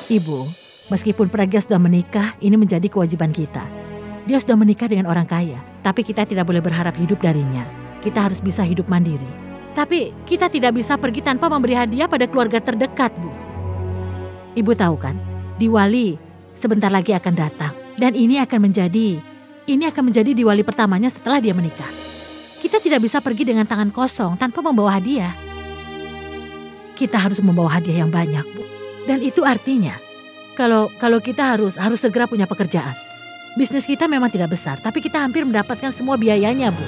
Ibu, meskipun Pragya sudah menikah, ini menjadi kewajiban kita. Dia sudah menikah dengan orang kaya, tapi kita tidak boleh berharap hidup darinya. Kita harus bisa hidup mandiri. Tapi kita tidak bisa pergi tanpa memberi hadiah pada keluarga terdekat, Bu. Ibu tahu kan, Diwali sebentar lagi akan datang. Dan ini akan menjadi Diwali pertamanya setelah dia menikah. Kita tidak bisa pergi dengan tangan kosong tanpa membawa hadiah. Kita harus membawa hadiah yang banyak, Bu. Dan itu artinya, kalau kita harus segera punya pekerjaan. Bisnis kita memang tidak besar, tapi kita hampir mendapatkan semua biayanya, Bu.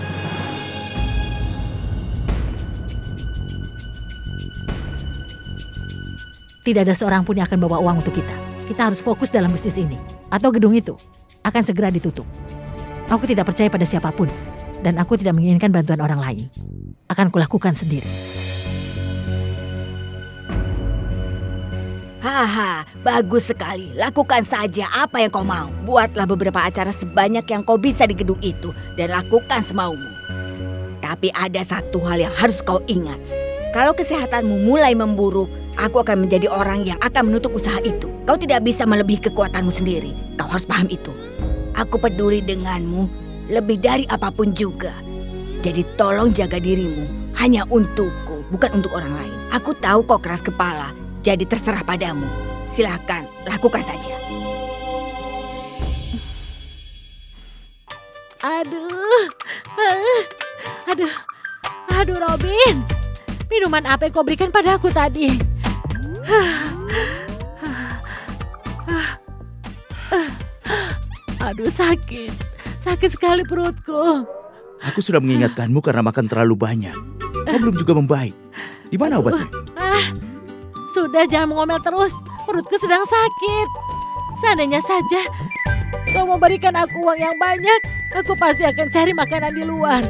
Tidak ada seorang pun yang akan bawa uang untuk kita. Kita harus fokus dalam bisnis ini. Atau gedung itu akan segera ditutup. Aku tidak percaya pada siapapun. Dan aku tidak menginginkan bantuan orang lain. Akan kulakukan sendiri. Haha, bagus sekali. Lakukan saja apa yang kau mau. Buatlah beberapa acara sebanyak yang kau bisa di gedung itu. Dan lakukan semaumu. Tapi ada satu hal yang harus kau ingat. Kalau kesehatanmu mulai memburuk, aku akan menjadi orang yang akan menutup usaha itu. Kau tidak bisa melebihi kekuatanmu sendiri. Kau harus paham itu. Aku peduli denganmu lebih dari apapun juga. Jadi tolong jaga dirimu hanya untukku, bukan untuk orang lain. Aku tahu kau keras kepala, jadi terserah padamu. Silakan, lakukan saja. Aduh Robin. Minuman apa yang kau berikan padaku tadi? Aduh sakit sekali perutku. Aku sudah mengingatkanmu karena makan terlalu banyak. Kau belum juga membaik. Di mana obatnya? Sudah, jangan mengomel terus. Perutku sedang sakit. Seandainya saja kau memberikan aku uang yang banyak, aku pasti akan cari makanan di luar.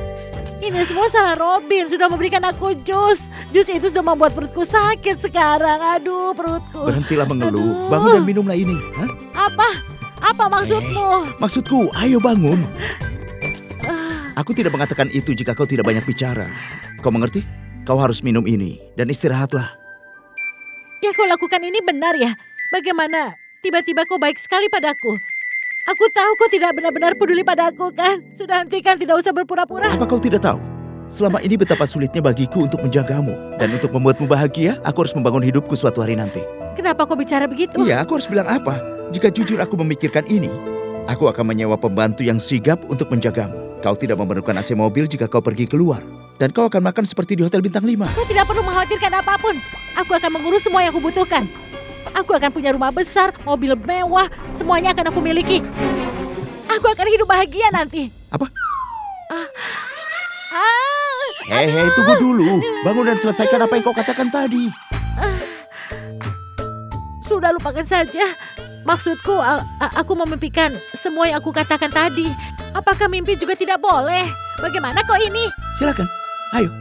Ini semua salah Robin, sudah memberikan aku jus. Jus itu sudah membuat perutku sakit sekarang. Aduh, perutku. Berhentilah mengeluh, bangun dan minumlah ini. Hah? Apa maksudmu? Maksudku, ayo bangun. Aku tidak mengatakan itu jika kau tidak banyak bicara. Kau mengerti? Kau harus minum ini dan istirahatlah. Ya, kau lakukan ini benar ya? Bagaimana? Tiba-tiba kau baik sekali padaku. Aku tahu kau tidak benar-benar peduli padaku kan? Sudah hentikan, tidak usah berpura-pura. Apa kau tidak tahu? Selama ini betapa sulitnya bagiku untuk menjagamu. Dan untuk membuatmu bahagia, aku harus membangun hidupku suatu hari nanti. Kenapa kau bicara begitu? Iya, aku harus bilang apa? Jika jujur aku memikirkan ini, aku akan menyewa pembantu yang sigap untuk menjagamu. Kau tidak memerlukan AC mobil jika kau pergi keluar. Dan kau akan makan seperti di Hotel Bintang 5. Kau tidak perlu mengkhawatirkan apapun. Aku akan mengurus semua yang kubutuhkan. Aku akan punya rumah besar, mobil mewah, semuanya akan aku miliki. Aku akan hidup bahagia nanti. Apa? Hei, tunggu dulu. Bangun dan selesaikan apa yang kau katakan tadi. Sudah, lupakan saja. Maksudku, aku memimpikan semua yang aku katakan tadi. Apakah mimpi juga tidak boleh? Bagaimana kau ini? Silakan, ayo.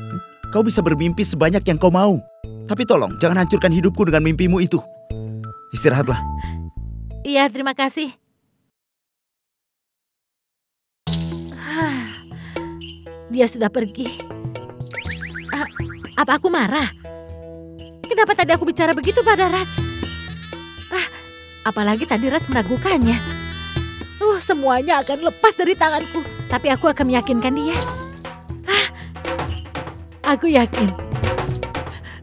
Kau bisa bermimpi sebanyak yang kau mau. Tapi tolong, jangan hancurkan hidupku dengan mimpimu itu. Istirahatlah. Iya, terima kasih. Dia sudah pergi. Apa aku marah? Kenapa tadi aku bicara begitu pada Raj? Apalagi tadi Raj meragukannya. Semuanya akan lepas dari tanganku. Tapi aku akan meyakinkan dia. Aku yakin.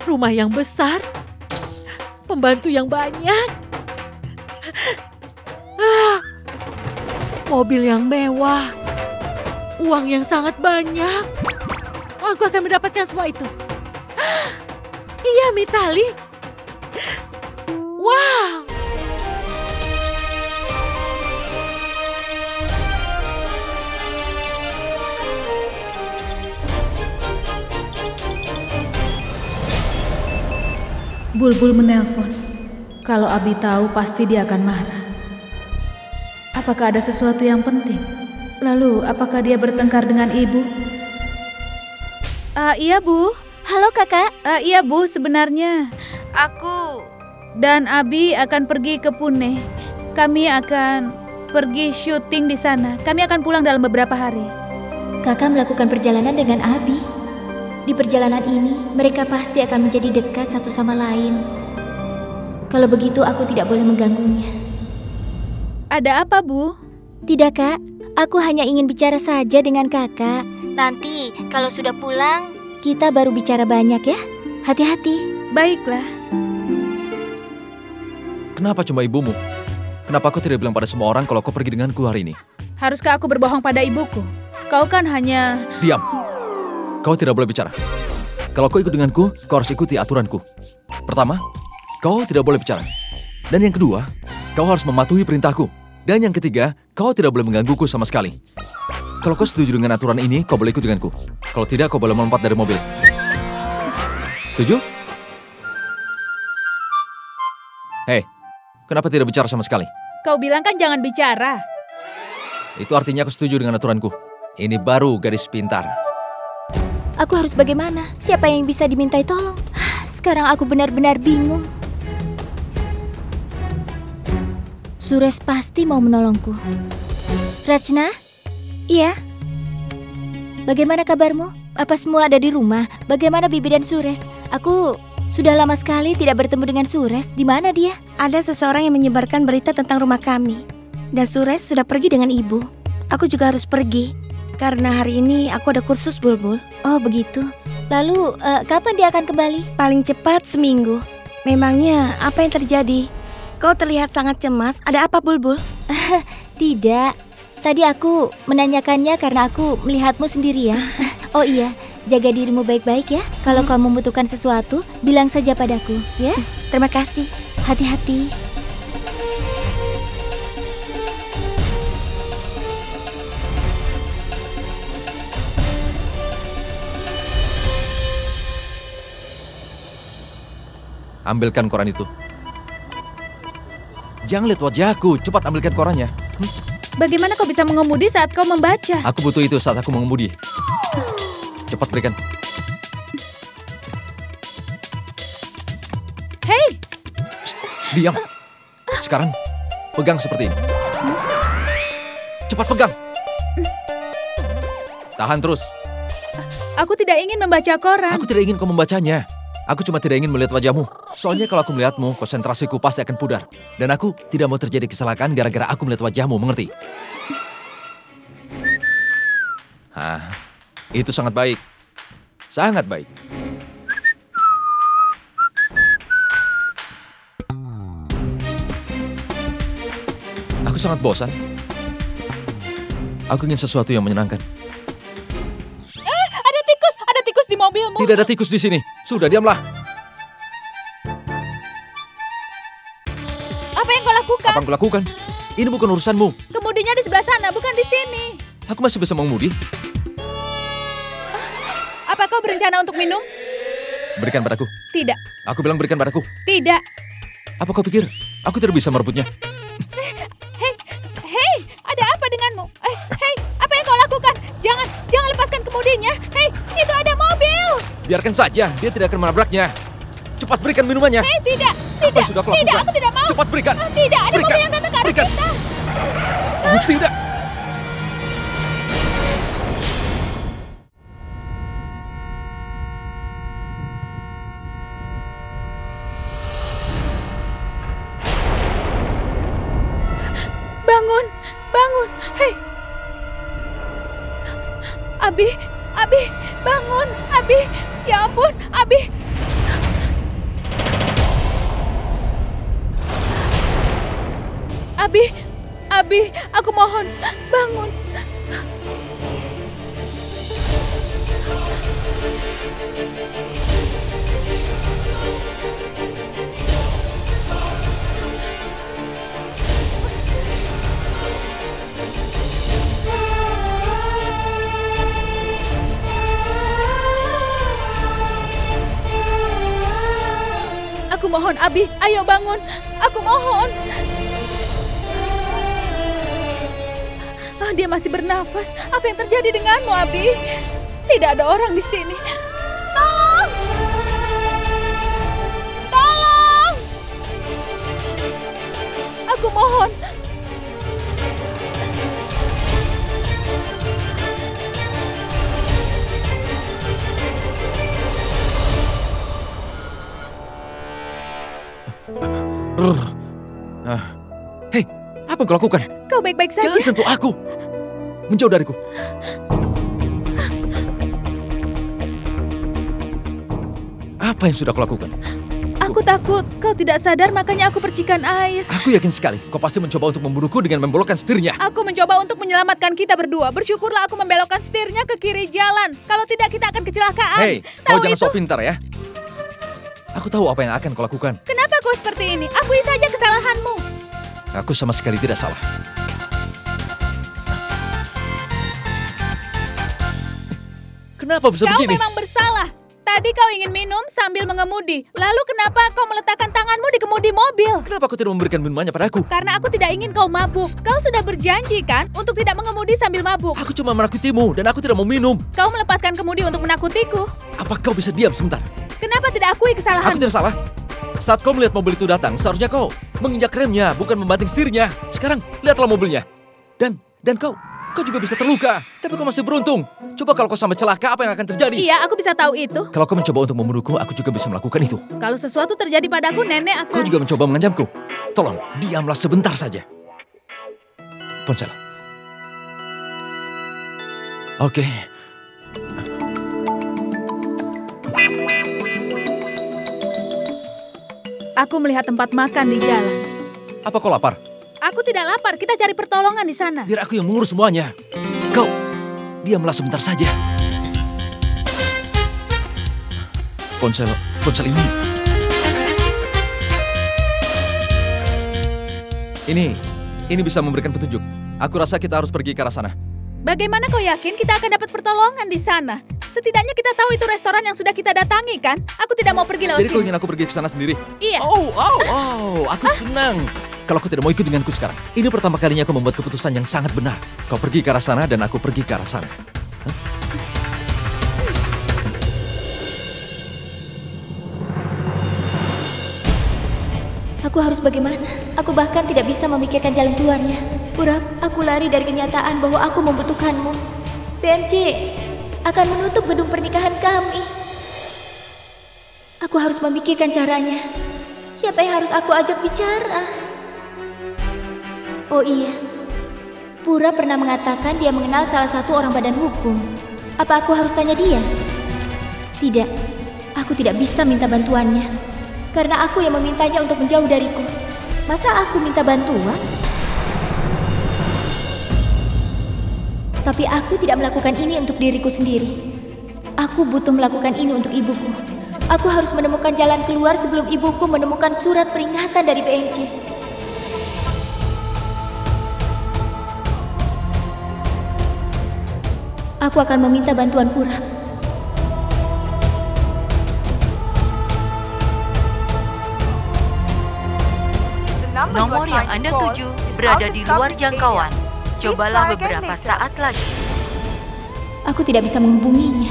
Rumah yang besar. Pembantu yang banyak. Mobil yang mewah. Uang yang sangat banyak. Aku akan mendapatkan semua itu. Iya, Mitali. Wow. Bulbul menelpon. Kalau Abi tahu pasti dia akan marah. Apakah ada sesuatu yang penting? Lalu apakah dia bertengkar dengan ibu? Iya Bu. Halo kakak. Iya Bu, sebenarnya aku dan Abi akan pergi ke Pune. Kami akan pergi syuting di sana. Kami akan pulang dalam beberapa hari. Kakak melakukan perjalanan dengan Abi. Di perjalanan ini, mereka pasti akan menjadi dekat satu sama lain. Kalau begitu aku tidak boleh mengganggunya. Ada apa, Bu? Tidak, Kak. Aku hanya ingin bicara saja dengan kakak. Nanti kalau sudah pulang, kita baru bicara banyak ya. Hati-hati. Baiklah. Kenapa cuma ibumu? Kenapa kau tidak bilang pada semua orang kalau kau pergi denganku hari ini? Haruskah aku berbohong pada ibuku? Kau kan hanya... Diam. Kau tidak boleh bicara. Kalau kau ikut denganku, kau harus ikuti aturanku. Pertama, kau tidak boleh bicara. Dan yang kedua, kau harus mematuhi perintahku. Dan yang ketiga, kau tidak boleh menggangguku sama sekali. Kalau kau setuju dengan aturan ini, kau boleh ikut denganku. Kalau tidak, kau boleh melompat dari mobil. Setuju? Hei, kenapa tidak bicara sama sekali? Kau bilang kan jangan bicara. Itu artinya aku setuju dengan aturanku. Ini baru gadis pintar. Aku harus bagaimana? Siapa yang bisa dimintai tolong? Sekarang aku benar-benar bingung. Suresh pasti mau menolongku. Rachna? Iya? Bagaimana kabarmu? Apa semua ada di rumah? Bagaimana Bibi dan Suresh? Aku sudah lama sekali tidak bertemu dengan Suresh. Di mana dia? Ada seseorang yang menyebarkan berita tentang rumah kami. Dan Suresh sudah pergi dengan ibu. Aku juga harus pergi. Karena hari ini aku ada kursus, Bulbul. Oh begitu. Lalu kapan dia akan kembali? Paling cepat seminggu. Memangnya apa yang terjadi? Kau terlihat sangat cemas. Ada apa, Bulbul? Tidak. Tadi aku menanyakannya karena aku melihatmu sendirian. Oh iya, jaga dirimu baik-baik ya. Kalau kau membutuhkan sesuatu, bilang saja padaku, ya. Terima kasih. Hati-hati. Ambilkan koran itu. Jangan lihat wajahku, cepat ambilkan korannya. Bagaimana kau bisa mengemudi saat kau membaca? Aku butuh itu saat aku mengemudi. Cepat berikan. Hei! Psst, diam. Sekarang, pegang seperti ini. Cepat pegang. Tahan terus. Aku tidak ingin membaca koran. Aku tidak ingin kau membacanya. Aku cuma tidak ingin melihat wajahmu. Soalnya kalau aku melihatmu, konsentrasiku pasti akan pudar. Dan aku tidak mau terjadi kesalahan gara-gara aku melihat wajahmu, mengerti? Itu sangat baik. Sangat baik. Aku sangat bosan. Aku ingin sesuatu yang menyenangkan. Ada tikus di mobilmu. Tidak ada tikus di sini. Sudah, diamlah. Apa yang kau lakukan? Apa yang kulakukan? Ini bukan urusanmu. Kemudinya di sebelah sana, bukan di sini. Aku masih bisa mengemudi. Apa kau berencana untuk minum? Berikan padaku. Tidak. Aku bilang berikan padaku. Tidak. Apa kau pikir aku tidak bisa merebutnya? Hei, ada apa denganmu? Hei, apa yang kau lakukan? Jangan lepaskan kemudinya. Hei, itu ada mobil. Biarkan saja, dia tidak akan menabraknya. Cepat berikan minumannya. Hei, tidak. Apa yang sudah aku lakukan? Tidak, aku tidak mau. Cepat berikan. Tidak, ada Berikan. mobil yang datang ke arah Berikan. kita. Oh, tidak. Bangun. Hei. Abi, bangun. Abi, ya ampun, Abi. Abi, aku mohon, bangun. Aku mohon, Abi, ayo bangun. Aku mohon. Dia masih bernafas. Apa yang terjadi denganmu, Abi? Tidak ada orang di sini. Tolong! Tolong! Aku mohon. Hei, apa yang kau lakukan? Kau baik-baik saja? Jangan sentuh aku. Menjauh dariku. Apa yang sudah kau lakukan? Aku takut kau tidak sadar, makanya aku percikan air. Aku yakin sekali kau pasti mencoba untuk membunuhku dengan membelokkan setirnya. Aku mencoba untuk menyelamatkan kita berdua. Bersyukurlah aku membelokkan setirnya ke kiri jalan. Kalau tidak kita akan kecelakaan. Hei, kau jangan sok pintar ya. Aku tahu apa yang akan kau lakukan. Kenapa kau seperti ini? Akui saja kesalahanmu. Aku sama sekali tidak salah. Kenapa bisa Kau begini? memang bersalah. Tadi kau ingin minum sambil mengemudi. Lalu kenapa kau meletakkan tanganmu di kemudi mobil? Kenapa kau tidak memberikan minumannya padaku? Karena aku tidak ingin kau mabuk. Kau sudah berjanji kan untuk tidak mengemudi sambil mabuk. Aku cuma menakutimu dan aku tidak mau minum. Kau melepaskan kemudi untuk menakutiku. Apa kau bisa diam sebentar? Kenapa tidak akui Aku kesalahan? tidak salah. Saat kau melihat mobil itu datang, seharusnya kau menginjak remnya, bukan membanting setirnya. Sekarang, lihatlah mobilnya. Dan kau juga bisa terluka. Tapi kau masih beruntung. Coba kalau kau sampai celaka, apa yang akan terjadi? Iya, aku bisa tahu itu. Kalau kau mencoba untuk membunuhku, aku juga bisa melakukan itu. Kalau sesuatu terjadi padaku, nenek akan... Kau juga mencoba mengancamku. Tolong, diamlah sebentar saja. Ponsel. Oke. Aku melihat tempat makan di jalan. Apa kau lapar? Aku tidak lapar, kita cari pertolongan di sana. Biar aku yang mengurus semuanya. Kau, diamlah sebentar saja. Ponsel ini. Ini bisa memberikan petunjuk. Aku rasa kita harus pergi ke arah sana. Bagaimana kau yakin kita akan dapat pertolongan di sana? Setidaknya kita tahu itu restoran yang sudah kita datangi, kan? Aku tidak mau pergi lewat Jadi kau sini. ingin aku pergi ke sana sendiri? Iya. Aku senang. Kalau kau tidak mau ikut denganku sekarang. Ini pertama kalinya aku membuat keputusan yang sangat benar. Kau pergi ke arah sana dan aku pergi ke arah sana. Hah? Aku harus bagaimana? Aku bahkan tidak bisa memikirkan jalan keluarnya. Purap, aku lari dari kenyataan bahwa aku membutuhkanmu. BMC akan menutup gedung pernikahan kami. Aku harus memikirkan caranya. Siapa yang harus aku ajak bicara? Oh iya, Pura pernah mengatakan dia mengenal salah satu orang badan hukum. Apa aku harus tanya dia? Tidak, aku tidak bisa minta bantuannya. Karena aku yang memintanya untuk menjauh dariku. Masa aku minta bantuan? Tapi aku tidak melakukan ini untuk diriku sendiri. Aku butuh melakukan ini untuk ibuku. Aku harus menemukan jalan keluar sebelum ibuku menemukan surat peringatan dari PMC. Aku akan meminta bantuan Pura. Nomor yang Anda tuju berada di luar jangkauan. Cobalah beberapa saat lagi. Aku tidak bisa menghubunginya.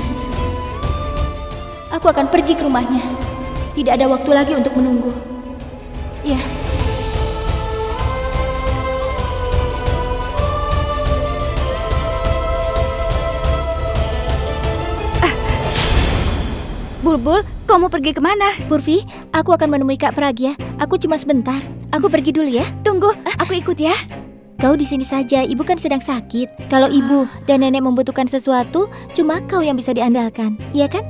Aku akan pergi ke rumahnya. Tidak ada waktu lagi untuk menunggu. Ya. Bulbul, kau mau pergi kemana? Purvi, aku akan menemui Kak Pragya. Aku cuma sebentar. Aku pergi dulu ya. Tunggu, aku ikut ya. Kau di sini saja, ibu kan sedang sakit. Kalau ibu dan nenek membutuhkan sesuatu, cuma kau yang bisa diandalkan. Iya kan?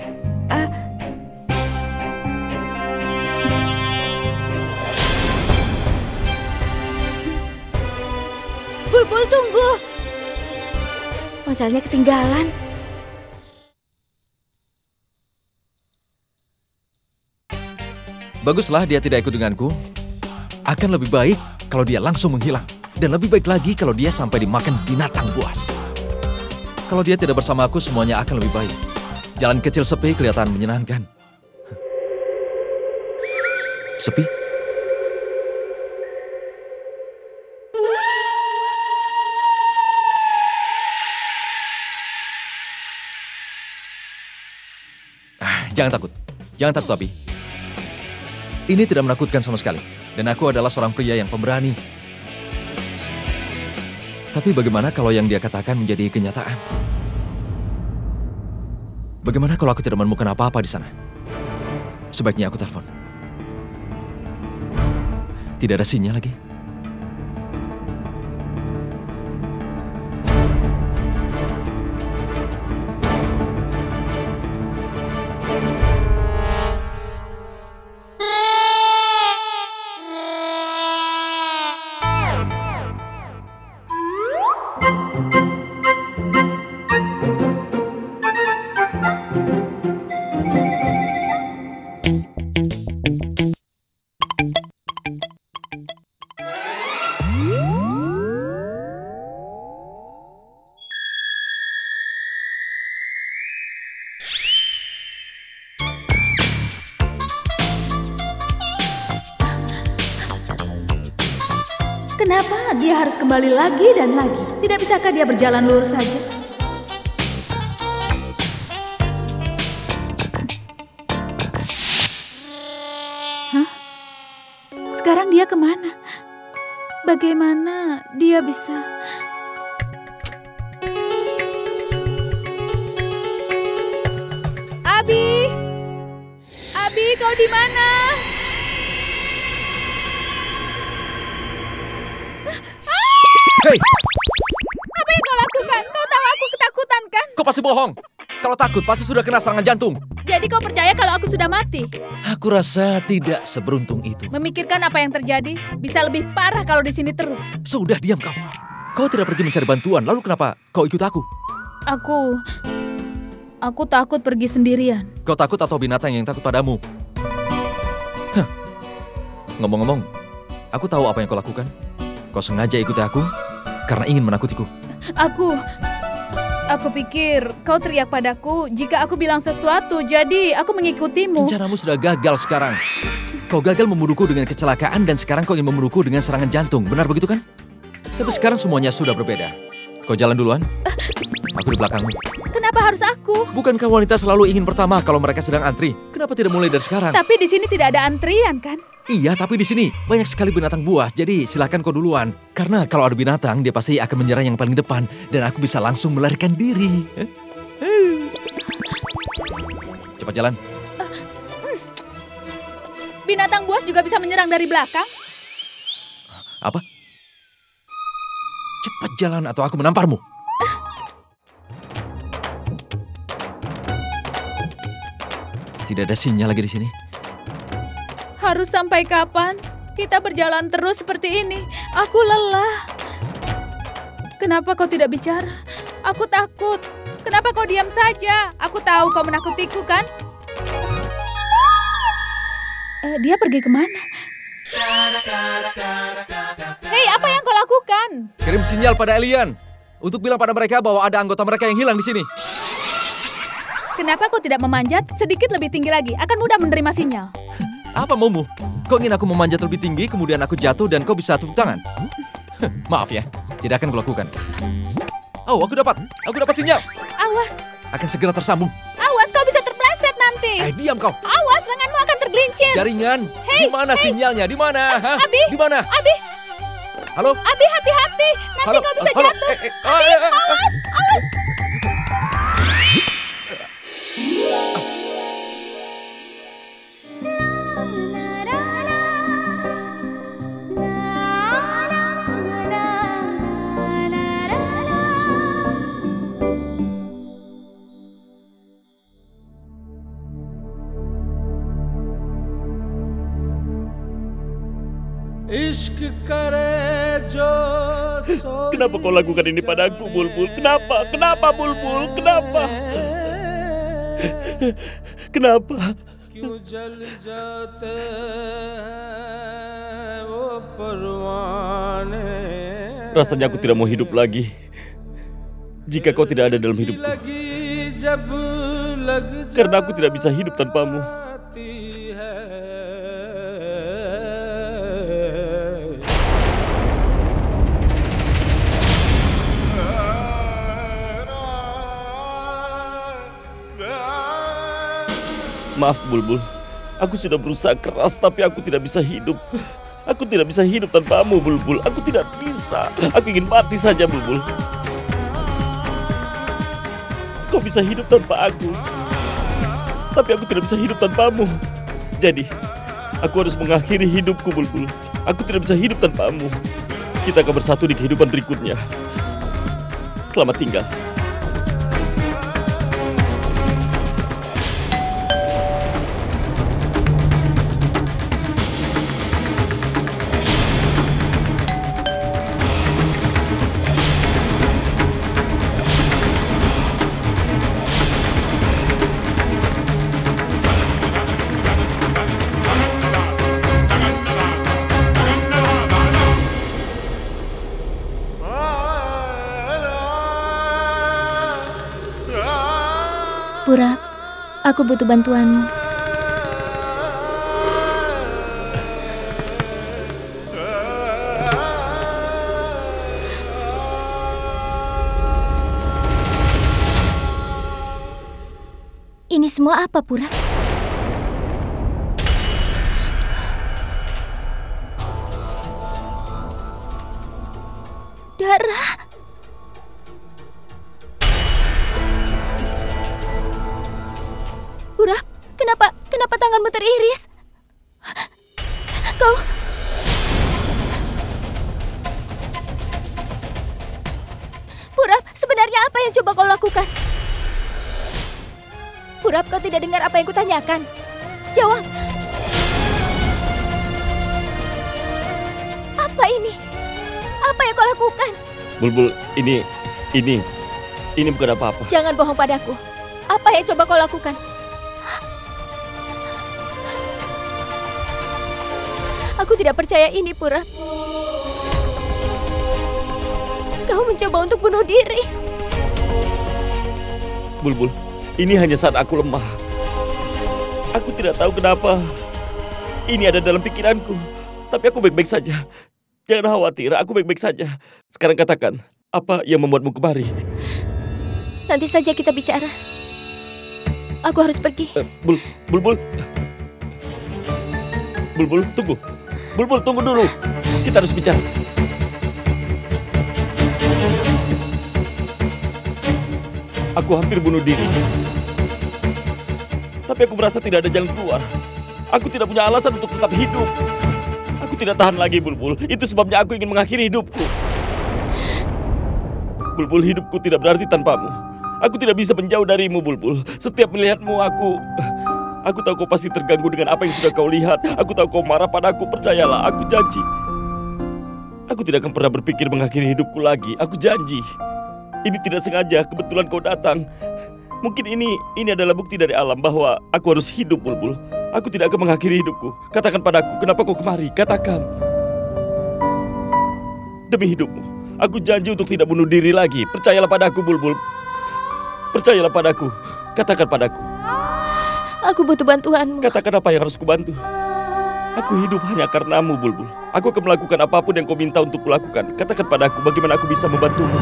Bulbul, tunggu. Ponselnya ketinggalan. Baguslah dia tidak ikut denganku. Akan lebih baik kalau dia langsung menghilang. Dan lebih baik lagi kalau dia sampai dimakan binatang buas. Kalau dia tidak bersama aku, semuanya akan lebih baik. Jalan kecil sepi kelihatan menyenangkan. Sepi? Jangan takut. Jangan takut, Abi. Ini tidak menakutkan sama sekali. Dan aku adalah seorang pria yang pemberani. Tapi bagaimana kalau yang dia katakan menjadi kenyataan? Bagaimana kalau aku tidak menemukan apa-apa di sana? Sebaiknya aku telepon. Tidak ada sinyal lagi. Kenapa dia harus kembali lagi dan lagi? Tidak bisakah dia berjalan lurus saja? Hah? Sekarang dia kemana? Bagaimana dia bisa... Abi! Abi, kau di mana? Hei! Apa yang kau lakukan? Kau tahu aku ketakutan kan? Kau pasti bohong. Kalau takut pasti sudah kena serangan jantung. Jadi kau percaya kalau aku sudah mati? Aku rasa tidak seberuntung itu. Memikirkan apa yang terjadi bisa lebih parah kalau di sini terus. Sudah, diam kau. Kau tidak pergi mencari bantuan, lalu kenapa kau ikut aku? Aku takut pergi sendirian. Kau takut atau binatang yang takut padamu? Hah. Ngomong-ngomong, aku tahu apa yang kau lakukan. Kau sengaja ikuti aku karena ingin menakutiku. Aku pikir kau teriak padaku jika aku bilang sesuatu, jadi aku mengikutimu. Rencanamu sudah gagal sekarang. Kau gagal membunuhku dengan kecelakaan dan sekarang kau ingin membunuhku dengan serangan jantung. Benar begitu kan? Tapi sekarang semuanya sudah berbeda. Kau jalan duluan. Aku di belakangmu. Kenapa harus aku? Bukankah wanita selalu ingin pertama kalau mereka sedang antri? Kenapa tidak mulai dari sekarang? Tapi di sini tidak ada antrian kan? Iya, tapi di sini banyak sekali binatang buas. Jadi silakan kau duluan. Karena kalau ada binatang, dia pasti akan menyerang yang paling depan dan aku bisa langsung melarikan diri. Cepat jalan. Binatang buas juga bisa menyerang dari belakang? Apa? Cepat jalan atau aku menamparmu. Tidak ada sinyal lagi di sini. Harus sampai kapan? Kita berjalan terus seperti ini. Aku lelah. Kenapa kau tidak bicara? Aku takut. Kenapa kau diam saja? Aku tahu kau menakutiku kan? Dia pergi kemana? Hei, apa yang kau lakukan? Kirim sinyal pada alien untuk bilang pada mereka bahwa ada anggota mereka yang hilang di sini. Kenapa kau tidak memanjat sedikit lebih tinggi lagi? Akan mudah menerima sinyal. Apa maumu? Kau ingin aku memanjat lebih tinggi, kemudian aku jatuh dan kau bisa tepuk tangan? Maaf ya, tidak akan kulakukan. Oh, aku dapat sinyal. Awas. Akan segera tersambung. Awas, kau bisa terpleset nanti. Diam kau. Awas, lenganmu akan tergelincir. Jaringan. Di mana sinyalnya? Di mana? Abi. Di mana? Abi. Halo. Abi, hati-hati. Nanti kau bisa jatuh. Abi, awas. Kenapa kau lakukan ini padaku, Bulbul? Kenapa? Kenapa, Bulbul? Kenapa? Kenapa? Rasanya aku tidak mau hidup lagi jika kau tidak ada dalam hidupku. Karena aku tidak bisa hidup tanpamu. Maaf, Bulbul. Aku sudah berusaha keras, tapi aku tidak bisa hidup. Aku tidak bisa hidup tanpamu, Bulbul. Aku tidak bisa. Aku ingin mati saja, Bulbul. Kau bisa hidup tanpa aku, tapi aku tidak bisa hidup tanpamu. Jadi, Aku harus mengakhiri hidupku, Bulbul. Aku tidak bisa hidup tanpamu. Kita akan bersatu di kehidupan berikutnya. Selamat tinggal. Purap, aku butuh bantuanmu. Ini semua apa, Purap? Darah. Purap, kenapa tanganmu teriris? Kau... Purap, sebenarnya apa yang coba kau lakukan? Purap, kau tidak dengar apa yang kutanyakan? Jawab. Apa ini? Apa yang kau lakukan? Bulbul, ini bukan apa-apa. Jangan bohong padaku. Apa yang coba kau lakukan? Aku tidak percaya ini, Purap. Kau mencoba untuk bunuh diri. Bulbul, ini hanya saat aku lemah. Aku tidak tahu kenapa. Ini ada dalam pikiranku. Tapi aku baik-baik saja. Jangan khawatir, aku baik-baik saja. Sekarang katakan, apa yang membuatmu kemari? Nanti saja kita bicara. Aku harus pergi. Bulbul. Bulbul, tunggu. Bulbul, tunggu dulu. Kita harus bicara. Aku hampir bunuh diri. Tapi aku merasa tidak ada jalan keluar. Aku tidak punya alasan untuk tetap hidup. Aku tidak tahan lagi, Bulbul. Itu sebabnya aku ingin mengakhiri hidupku. Bulbul, hidupku tidak berarti tanpamu. Aku tidak bisa menjauh darimu, Bulbul. Setiap melihatmu, Aku tahu kau pasti terganggu dengan apa yang sudah kau lihat. Aku tahu kau marah padaku, percayalah, aku janji. Aku tidak akan pernah berpikir mengakhiri hidupku lagi, aku janji. Ini tidak sengaja, kebetulan kau datang. Mungkin ini adalah bukti dari alam bahwa aku harus hidup, Bulbul. Aku tidak akan mengakhiri hidupku. Katakan padaku, kenapa kau kemari? Katakan. Demi hidupmu, aku janji untuk tidak bunuh diri lagi. Percayalah padaku, Bulbul. Percayalah padaku. Katakan padaku. Aku butuh bantuanmu. Katakan apa yang harus kubantu. Aku hidup hanya karenamu, Bulbul. Aku akan melakukan apapun yang kau minta untuk kulakukan. Katakan padaku bagaimana aku bisa membantumu.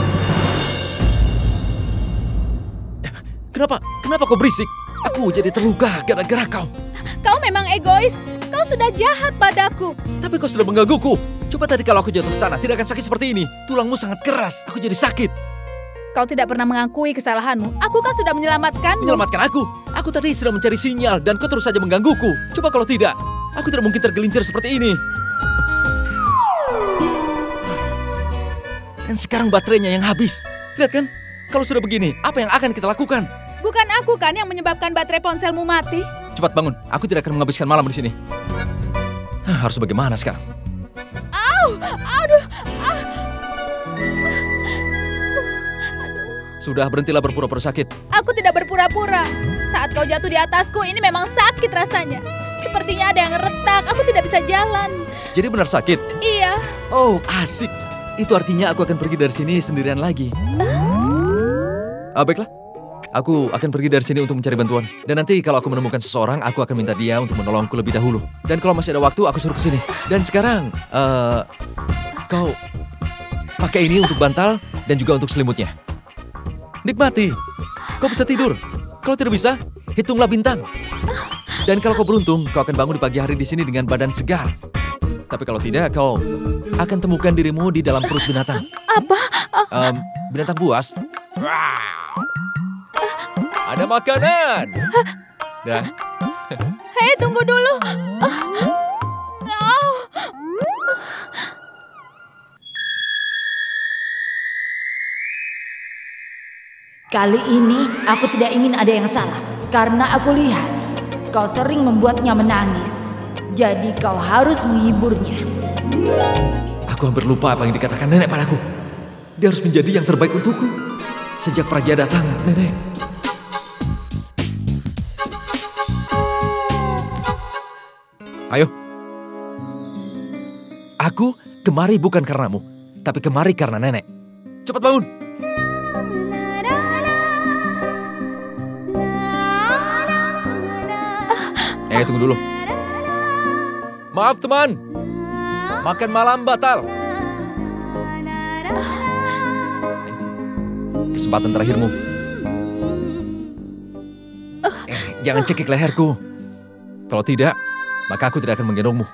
Kenapa kau berisik? Aku jadi terluka gara-gara kau. Kau memang egois. Kau sudah jahat padaku. Tapi kau sudah menggangguku. Coba tadi kalau aku jatuh ke tanah, tidak akan sakit seperti ini. Tulangmu sangat keras. Aku jadi sakit. Kau tidak pernah mengakui kesalahanmu. Aku kan sudah menyelamatkanmu. Menyelamatkan aku? Aku tadi sedang mencari sinyal dan kau terus saja menggangguku. Coba kalau tidak, aku tidak mungkin tergelincir seperti ini. Dan sekarang baterainya yang habis. Lihat kan, kalau sudah begini, apa yang akan kita lakukan? Bukan aku kan yang menyebabkan baterai ponselmu mati. Cepat bangun, aku tidak akan menghabiskan malam di sini. Harus bagaimana sekarang? Aduh. Sudah, berhentilah berpura-pura sakit. Aku tidak berpura-pura. Saat kau jatuh di atasku, ini memang sakit rasanya. Sepertinya ada yang retak, aku tidak bisa jalan. Jadi benar sakit? Iya. Oh, asik. Itu artinya aku akan pergi dari sini sendirian lagi. Baiklah. Aku akan pergi dari sini untuk mencari bantuan. Dan nanti kalau aku menemukan seseorang, aku akan minta dia untuk menolongku lebih dahulu. Dan kalau masih ada waktu, aku suruh ke sini. Dan sekarang, kau pakai ini untuk bantal dan juga untuk selimutnya. Nikmati. Kau bisa tidur. Kalau tidak bisa, hitunglah bintang. Dan kalau kau beruntung, kau akan bangun di pagi hari di sini dengan badan segar. Tapi kalau tidak, kau akan temukan dirimu di dalam perut binatang. Apa? Binatang buas. Ada makanan. Dah. Hei, tunggu dulu. Kali ini aku tidak ingin ada yang salah, karena aku lihat kau sering membuatnya menangis. Jadi kau harus menghiburnya. Aku hampir lupa apa yang dikatakan nenek padaku. Dia harus menjadi yang terbaik untukku. Sejak Pragya datang, nenek. Ayo. Aku kemari bukan karenamu, tapi kemari karena nenek. Cepat bangun. Tunggu dulu. Maaf teman, makan malam batal. Kesempatan terakhirmu. Jangan cekik leherku. Kalau tidak, maka aku tidak akan menggendongmu.